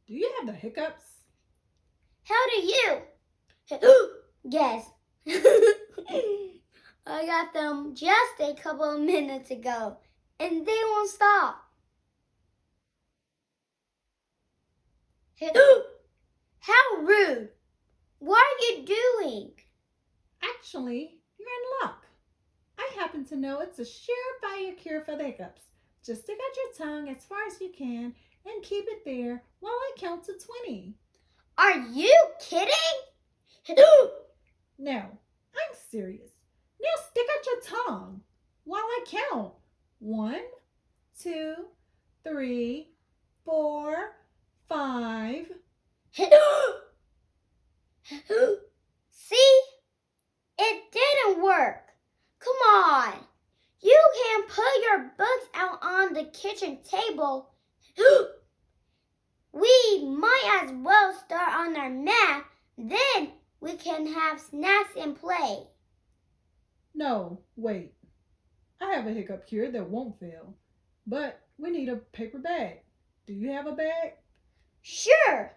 Do you have the hiccups? How do you? Yes. I got them just a couple of minutes ago, and they won't stop. How rude! What are you doing? Actually, you're in luck. I happen to know it's a surefire cure for the hiccups. Just stick out your tongue as far as you can and keep it there while I count to 20. Are you kidding? No, I'm serious. Now stick out your tongue while I count. 1, 2, 3, 4, 5. See? It didn't work. Come on. You can put your books out on the kitchen table. We might as well start on our math. Then we can have snacks and play. No, wait. I have a hiccup cure that won't fail. But we need a paper bag. Do you have a bag? Sure.